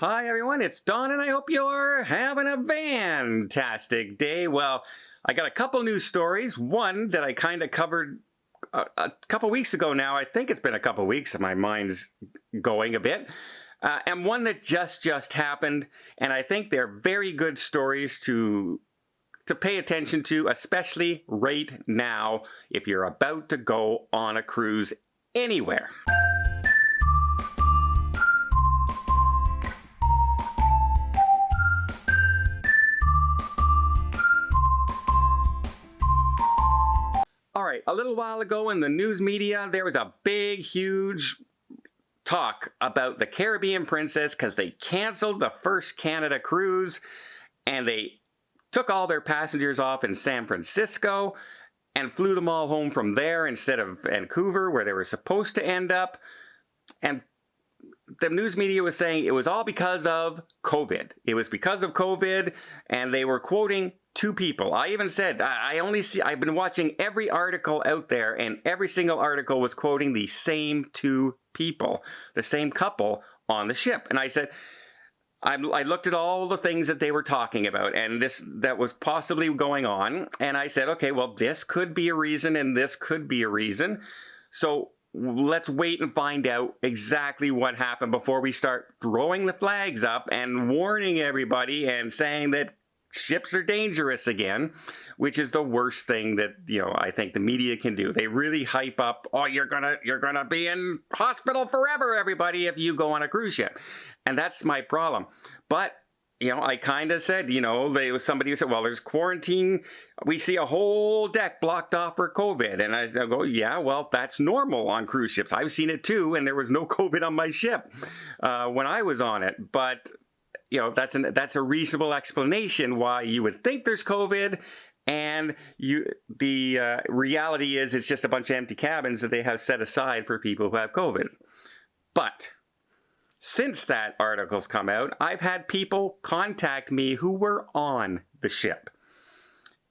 Hi everyone, it's Don and I hope you're having a fantastic day. Well, I got a couple news stories. One that I kind of covered a couple weeks ago now. I think it's been a couple weeks and my mind's going a bit. And one that just happened, and I think they're very good stories to pay attention to, especially right now if you're about to go on a cruise anywhere. All right, a little while ago in the news media, there was a big, huge talk about the Caribbean Princess because they canceled the first Canada cruise and they took all their passengers off in San Francisco and flew them all home from there instead of Vancouver, where they were supposed to end up. And the news media was saying it was all because of COVID. It was because of COVID, and they were quoting two people. I even said, I've been watching every article out there, and every single article was quoting the same two people, the same couple on the ship. And I said, I looked at all the things that they were talking about, and that was possibly going on. And I said, okay, well, this could be a reason, and this could be a reason. So let's wait and find out exactly what happened before we start throwing the flags up and warning everybody and saying that ships are dangerous again, which is the worst thing that, I think the media can do. They really hype up, oh, you're gonna be in hospital forever, everybody, if you go on a cruise ship. And that's my problem. But I kind of said, there was somebody who said, well, there's quarantine. We see a whole deck blocked off for COVID. And I go, yeah, well, that's normal on cruise ships. I've seen it too, and there was no COVID on my ship when I was on it. But, that's a reasonable explanation why you would think there's COVID. And the reality is it's just a bunch of empty cabins that they have set aside for people who have COVID. But since that article's come out, I've had people contact me who were on the ship.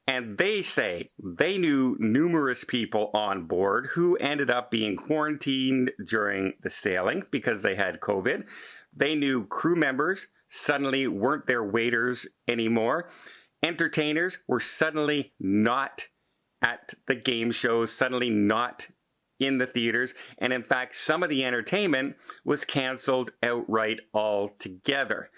And they say they knew numerous people on board who ended up being quarantined during the sailing because they had COVID. They knew crew members suddenly weren't their waiters anymore. Entertainers were suddenly not at the game shows, suddenly not in the theaters, and in fact, some of the entertainment was canceled outright altogether.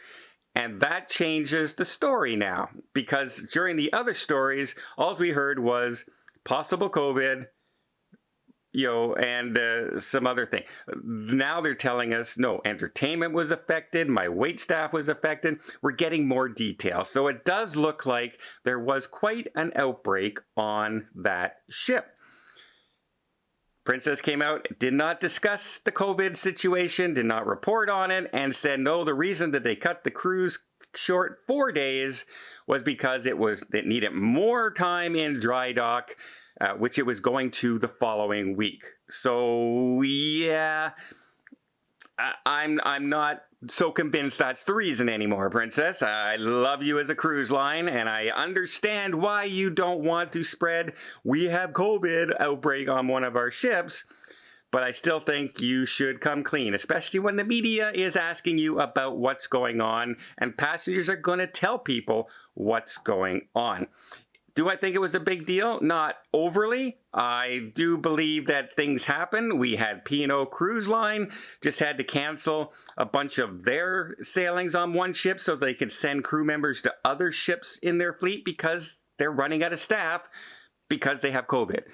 And that changes the story now, because during the other stories, all we heard was possible COVID, and some other thing. Now they're telling us, no, entertainment was affected, my wait staff was affected. We're getting more detail. So it does look like there was quite an outbreak on that ship. Princess came out, did not discuss the COVID situation, did not report on it, and said, no, the reason that they cut the cruise short 4 days was because it needed more time in dry dock, which it was going to the following week. So, yeah, I'm not so convinced that's the reason anymore, Princess. I love you as a cruise line, and I understand why you don't want to spread "we have COVID" outbreak on one of our ships, but I still think you should come clean, especially when the media is asking you about what's going on, and passengers are going to tell people what's going on. Do I think it was a big deal? Not overly. I do believe that things happen. We had P&O Cruise Line just had to cancel a bunch of their sailings on one ship so they could send crew members to other ships in their fleet because they're running out of staff because they have COVID.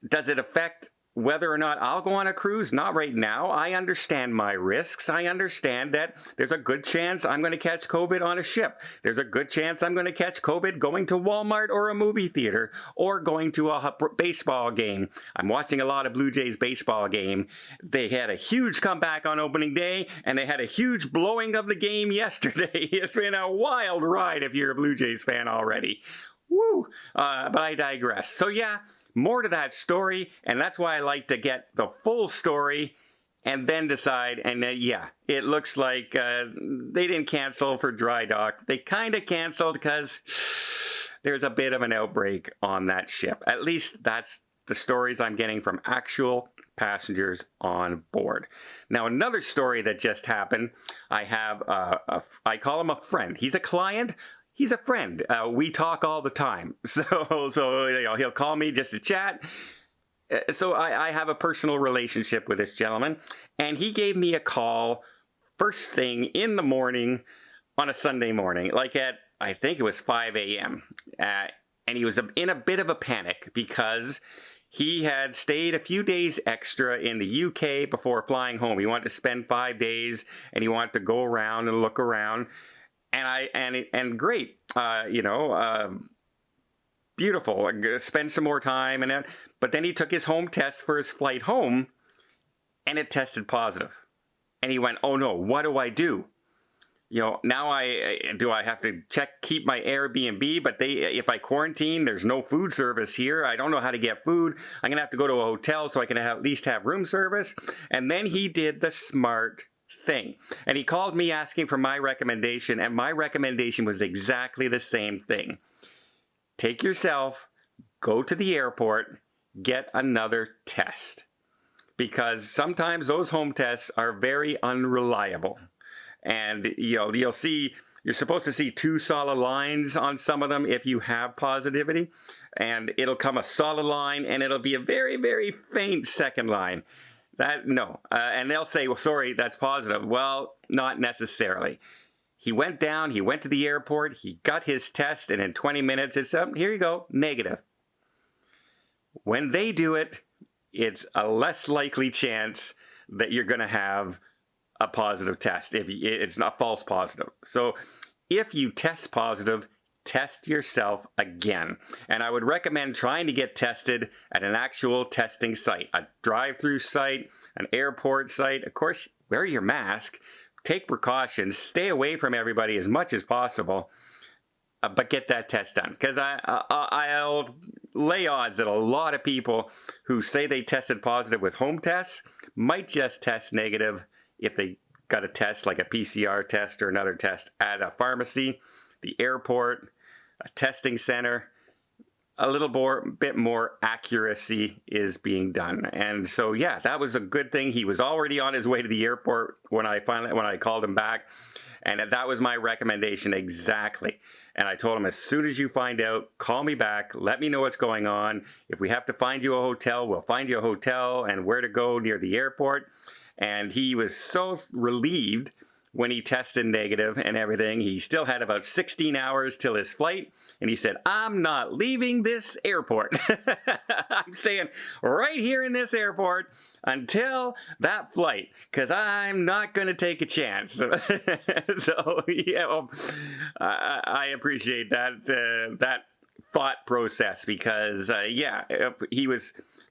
Does it affect whether or not I'll go on a cruise? Not right now. I understand my risks. I understand that there's a good chance I'm going to catch COVID on a ship. There's a good chance I'm going to catch COVID going to Walmart or a movie theater or going to a baseball game. I'm watching a lot of Blue Jays baseball game. They had a huge comeback on opening day, and they had a huge blowing of the game yesterday. It's been a wild ride if you're a Blue Jays fan already. Woo! But I digress. So yeah, more to that story, and that's why I like to get the full story and then decide. And yeah, it looks like they didn't cancel for dry dock. They kind of canceled because there's a bit of an outbreak on that ship. At least that's the stories I'm getting from actual passengers on board. Now, another story that just happened, I have, I call him a friend. He's a client. He's a friend. We talk all the time. So you know, he'll call me just to chat. So I have a personal relationship with this gentleman, and he gave me a call first thing in the morning on a Sunday morning, like at, I think it was 5 a.m. And he was in a bit of a panic because he had stayed a few days extra in the UK before flying home. He wanted to spend 5 days, and he wanted to go around and look around. And great, you know, beautiful. Spend some more time, but then he took his home test for his flight home, and it tested positive. And he went, "Oh no, what do I do? You know, now I have to keep my Airbnb, but if I quarantine, there's no food service here. I don't know how to get food. I'm gonna have to go to a hotel so I can at least have room service." And then he did the smart thing, and he called me asking for my recommendation, and my recommendation was exactly the same thing. Take yourself, go to the airport, get another test, because sometimes those home tests are very unreliable. And you know, you're supposed to see 2 solid lines on some of them if you have positivity, and it'll come a solid line, and it'll be a very, very faint second line. And they'll say, "Well, sorry, that's positive." Well, not necessarily. He went down, he went to the airport, he got his test, and in 20 minutes it's up, here you go, negative. When they do it, it's a less likely chance that you're going to have a positive test if it's not false positive. So if you test positive, test yourself again. And I would recommend trying to get tested at an actual testing site, a drive-through site, an airport site. Of course, wear your mask, take precautions, stay away from everybody as much as possible, but get that test done. Because I'll lay odds that a lot of people who say they tested positive with home tests might just test negative if they got a test like a PCR test or another test at a pharmacy, the airport, a testing center. A little bit more accuracy is being done. And so, yeah, that was a good thing. He was already on his way to the airport when I called him back. And that was my recommendation exactly. And I told him, as soon as you find out, call me back, let me know what's going on. If we have to find you a hotel, we'll find you a hotel and where to go near the airport. And he was so relieved when he tested negative and everything. He still had about 16 hours till his flight. And he said, "I'm not leaving this airport. I'm staying right here in this airport until that flight, because I'm not going to take a chance." So yeah, well, I appreciate that thought process, because yeah, he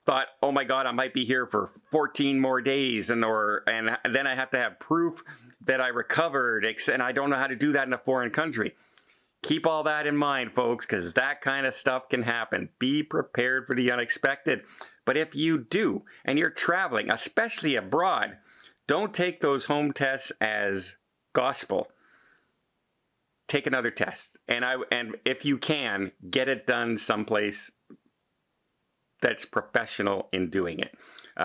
thought, "Oh my God, I might be here for 14 more days, and then I have to have proof that I recovered, and I don't know how to do that in a foreign country." Keep all that in mind, folks, because that kind of stuff can happen. Be prepared for the unexpected. But if you do, and you're traveling, especially abroad, don't take those home tests as gospel. Take another test. And if you can, get it done someplace that's professional in doing it,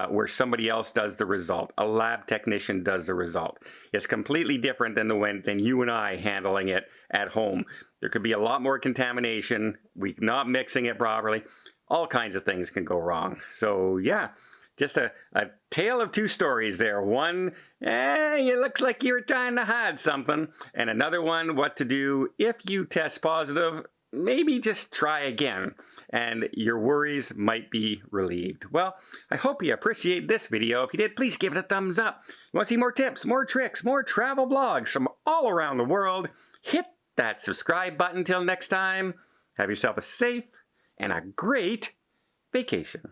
where somebody else does the result. A lab technician does the result. It's completely different than you and I handling it at home. There could be a lot more contamination. We're not mixing it properly. All kinds of things can go wrong. So yeah, just a tale of 2 stories there. One, it looks like you were trying to hide something. And another one, what to do if you test positive. Maybe just try again, and your worries might be relieved. Well, I hope you appreciate this video. If you did, please give it a thumbs up. You want to see more tips, more tricks, more travel blogs from all around the world? Hit that subscribe button. Till next time, have yourself a safe and a great vacation.